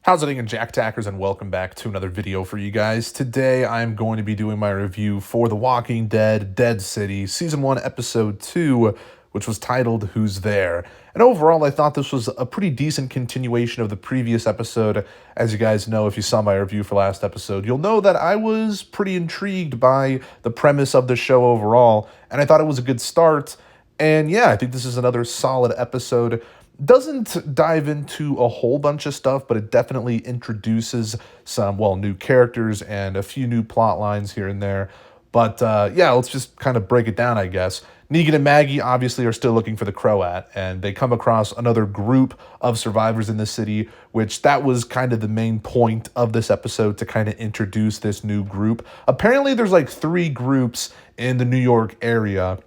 How's it going, Jack Tackers, and welcome back to another video for you guys. Today, I'm going to be doing my review for The Walking Dead: Dead City, Season 1, Episode 2, which was titled Who's There? And overall, I thought this was a pretty decent continuation of the previous episode. As you guys know, if you saw my review for last episode, you'll know that I was pretty intrigued by the premise of the show overall, and I thought it was a good start. And yeah, I think this is another solid episode. Doesn't dive into a whole bunch of stuff, but it definitely introduces some, well, new characters and a few new plot lines here and there. But yeah, let's just kind of break it down, I guess. Negan and Maggie obviously are still looking for the Croat, and they come across another group of survivors in the city, which that was kind of the main point of this episode, to kind of introduce this new group. Apparently, there's like 3 groups in the New York area.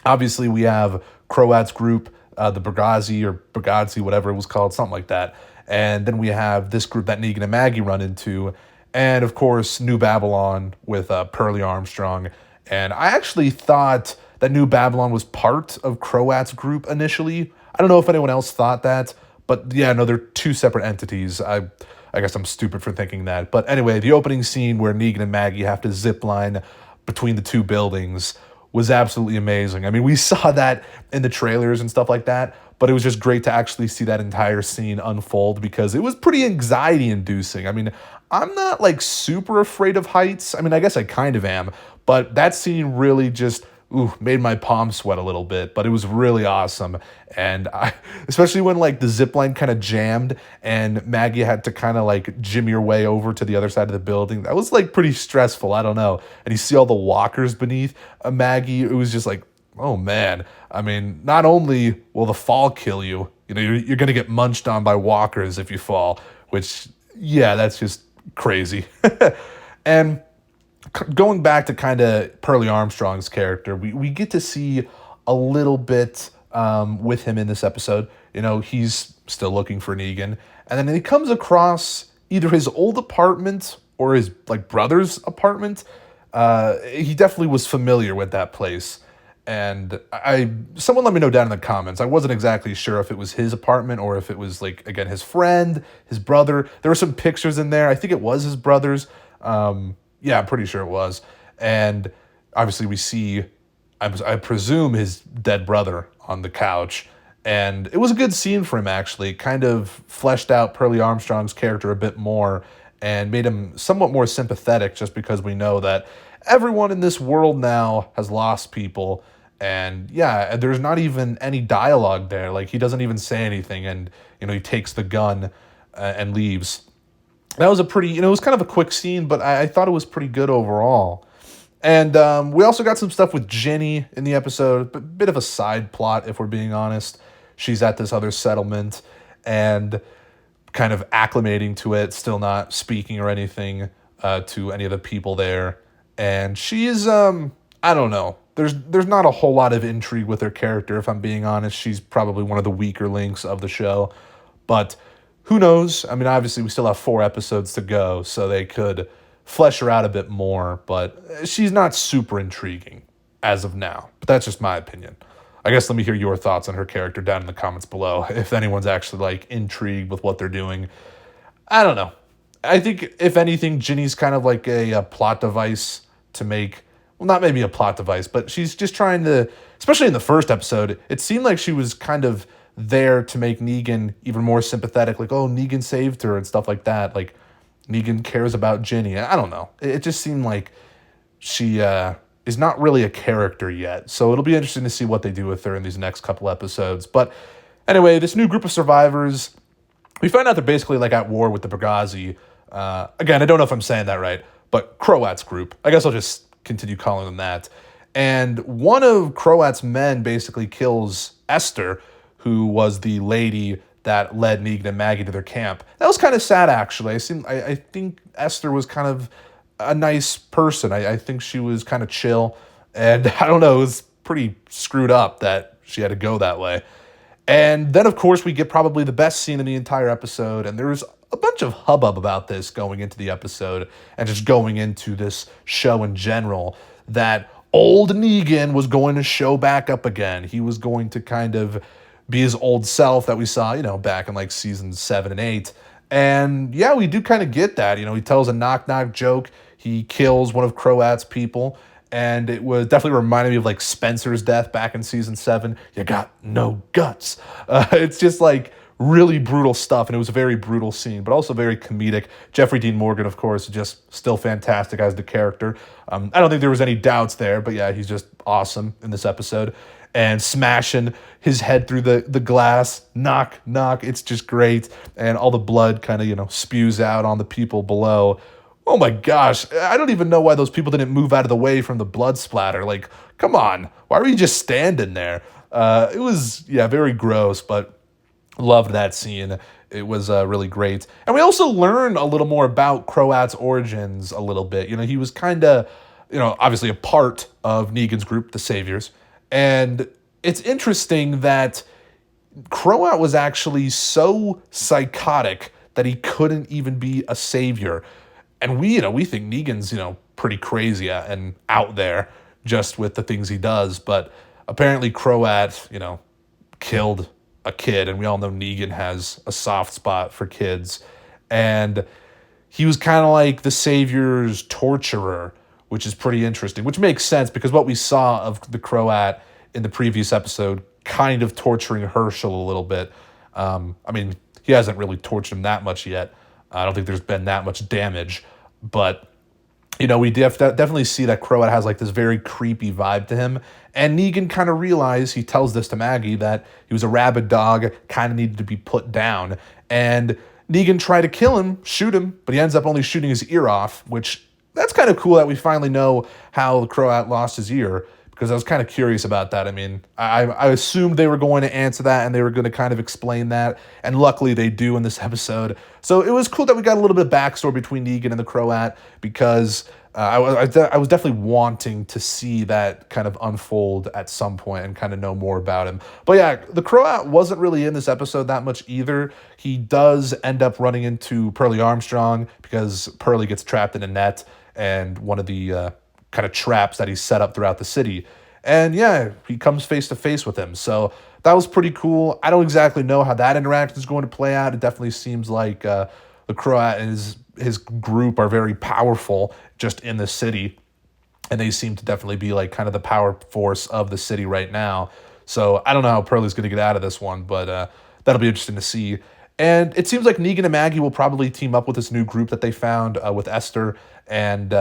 Obviously, we have Croat's group, the Bragazi or Bragazi, whatever it was called, something like that. And then we have this group that Negan and Maggie run into. And of course, New Babylon with Pearlie Armstrong. And I actually thought that New Babylon was part of Croat's group initially. I don't know if anyone else thought that, but yeah, no, they're 2 separate entities. I guess I'm stupid for thinking that. But anyway, the opening scene where Negan and Maggie have to zip line between the 2 buildings was absolutely amazing. I mean, we saw that in the trailers and stuff like that, but it was just great to actually see that entire scene unfold because it was pretty anxiety inducing. I mean, I'm not like super afraid of heights. I mean, I guess I kind of am, but that scene really just made my palms sweat a little bit, but it was really awesome. And especially when like the zip line kind of jammed and Maggie had to kind of like jimmy her way over to the other side of the building. That was like pretty stressful. I don't know. And you see all the walkers beneath Maggie. It was just like, oh man. I mean, not only will the fall kill you, you know, you're going to get munched on by walkers if you fall, which, yeah, that's just crazy. And going back to kind of Pearlie Armstrong's character, we get to see a little bit with him in this episode. You know, he's still looking for Negan, and then he comes across either his old apartment or his like brother's apartment. He definitely was familiar with that place, and someone let me know down in the comments. I wasn't exactly sure if it was his apartment or if it was like, again, his friend, his brother. There were some pictures in there. I think it was his brother's. Yeah, I'm pretty sure it was. And obviously we see, I presume, his dead brother on the couch. And it was a good scene for him, actually. It kind of fleshed out Pearlie Armstrong's character a bit more and made him somewhat more sympathetic, just because we know that everyone in this world now has lost people. And yeah, there's not even any dialogue there. Like, he doesn't even say anything. And, you know, he takes the gun and leaves. That was a pretty, you know, it was kind of a quick scene, but I thought it was pretty good overall. And we also got some stuff with Jenny in the episode, a bit of a side plot, if we're being honest. She's at this other settlement and kind of acclimating to it, still not speaking or anything to any of the people there. And she's, I don't know. There's not a whole lot of intrigue with her character, if I'm being honest. She's probably one of the weaker links of the show. But who knows? I mean, obviously, we still have 4 episodes to go, so they could flesh her out a bit more, but she's not super intriguing as of now. But that's just my opinion. I guess let me hear your thoughts on her character down in the comments below, if anyone's actually, like, intrigued with what they're doing. I don't know. I think, if anything, Ginny's kind of like a plot device to make, well, not maybe a plot device, but she's just trying to, especially in the first episode, it seemed like she was kind of there to make Negan even more sympathetic, like, oh, Negan saved her and stuff like that. Like, Negan cares about Ginny. I don't know. It just seemed like she is not really a character yet. So it'll be interesting to see what they do with her in these next couple episodes. But anyway, this new group of survivors, we find out they're basically like at war with the Bragazi. Again, I don't know if I'm saying that right, but Croat's group. I guess I'll just continue calling them that. And one of Croat's men basically kills Esther, who was the lady that led Negan and Maggie to their camp. That was kind of sad, actually. I think Esther was kind of a nice person. I think she was kind of chill. And I don't know, it was pretty screwed up that she had to go that way. And then, of course, we get probably the best scene in the entire episode. And there's a bunch of hubbub about this going into the episode and just going into this show in general, that old Negan was going to show back up again. He was going to kind of be his old self that we saw, you know, back in like season 7 and 8. And yeah, we do kind of get that. He tells a knock knock joke. He kills one of Croat's people. And it was definitely reminded me of like Spencer's death back in season 7. You got no guts. It's just like really brutal stuff. And it was a very brutal scene, but also very comedic. Jeffrey Dean Morgan, of course, just still fantastic as the character. I don't think there was any doubts there, but yeah, he's just awesome in this episode. And smashing his head through the glass, knock, knock. It's just great. And all the blood kind of, spews out on the people below. Oh my gosh, I don't even know why those people didn't move out of the way from the blood splatter. Like, come on, why were you just standing there? It was, yeah, very gross, but loved that scene. It was really great. And we also learn a little more about Croat's origins a little bit. He was kind of, obviously a part of Negan's group, the Saviors. And it's interesting that Croat was actually so psychotic that he couldn't even be a savior. And we think Negan's, pretty crazy and out there just with the things he does. But apparently Croat, killed a kid. And we all know Negan has a soft spot for kids. And he was kind of like the Savior's torturer, which is pretty interesting, which makes sense because what we saw of the Croat in the previous episode kind of torturing Herschel a little bit. He hasn't really tortured him that much yet. I don't think there's been that much damage, but we definitely see that Croat has like this very creepy vibe to him. And Negan kind of realized, he tells this to Maggie, that he was a rabid dog, kind of needed to be put down. And Negan tried to kill him, shoot him, but he ends up only shooting his ear off, which that's kind of cool that we finally know how Croat lost his ear, because I was kind of curious about that. I assumed they were going to answer that and they were going to kind of explain that, and luckily they do in this episode. So it was cool that we got a little bit of backstory between Negan and the Croat, because I was definitely wanting to see that kind of unfold at some point and kind of know more about him. But yeah, the Croat wasn't really in this episode that much either. He does end up running into Pearlie Armstrong because Pearlie gets trapped in a net, and one of the kind of traps that he's set up throughout the city. And yeah, he comes face to face with him. So that was pretty cool. I don't exactly know how that interaction is going to play out. It definitely seems like the Croat and his group are very powerful just in the city. And they seem to definitely be like kind of the power force of the city right now. So I don't know how Pearlie's going to get out of this one, but that'll be interesting to see. And it seems like Negan and Maggie will probably team up with this new group that they found with Esther, and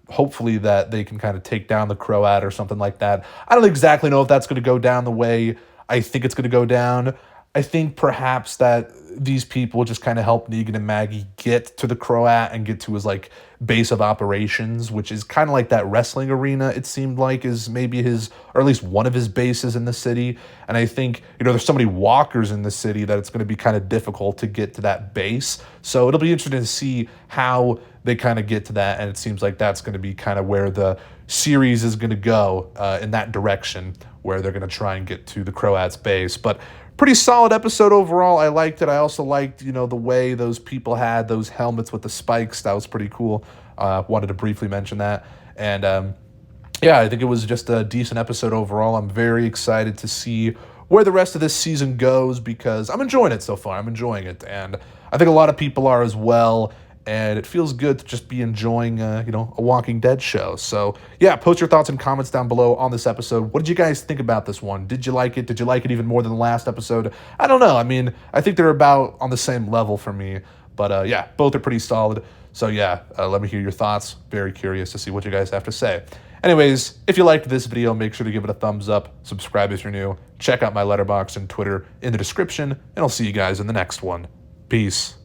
hopefully that they can kind of take down the Croat or something like that. I don't exactly know if that's going to go down the way I think it's going to go down. I think perhaps that these people just kind of help Negan and Maggie get to the Croat and get to his like base of operations, which is kind of like that wrestling arena, it seemed like, is maybe his, or at least one of his bases in the city. And I think, there's so many walkers in the city that it's going to be kind of difficult to get to that base. So it'll be interesting to see how they kind of get to that. And it seems like that's going to be kind of where the series is going to go, in that direction, where they're going to try and get to the Croat's base. But pretty solid episode overall. I liked it. I also liked, the way those people had those helmets with the spikes. That was pretty cool. Wanted to briefly mention that. And yeah, I think it was just a decent episode overall. I'm very excited to see where the rest of this season goes, because I'm enjoying it so far. I'm enjoying it. And I think a lot of people are as well. And it feels good to just be enjoying, a Walking Dead show. So, yeah, post your thoughts and comments down below on this episode. What did you guys think about this one? Did you like it? Did you like it even more than the last episode? I don't know. I think they're about on the same level for me. But, yeah, both are pretty solid. So, yeah, let me hear your thoughts. Very curious to see what you guys have to say. Anyways, if you liked this video, make sure to give it a thumbs up. Subscribe if you're new. Check out my Letterboxd and Twitter in the description. And I'll see you guys in the next one. Peace.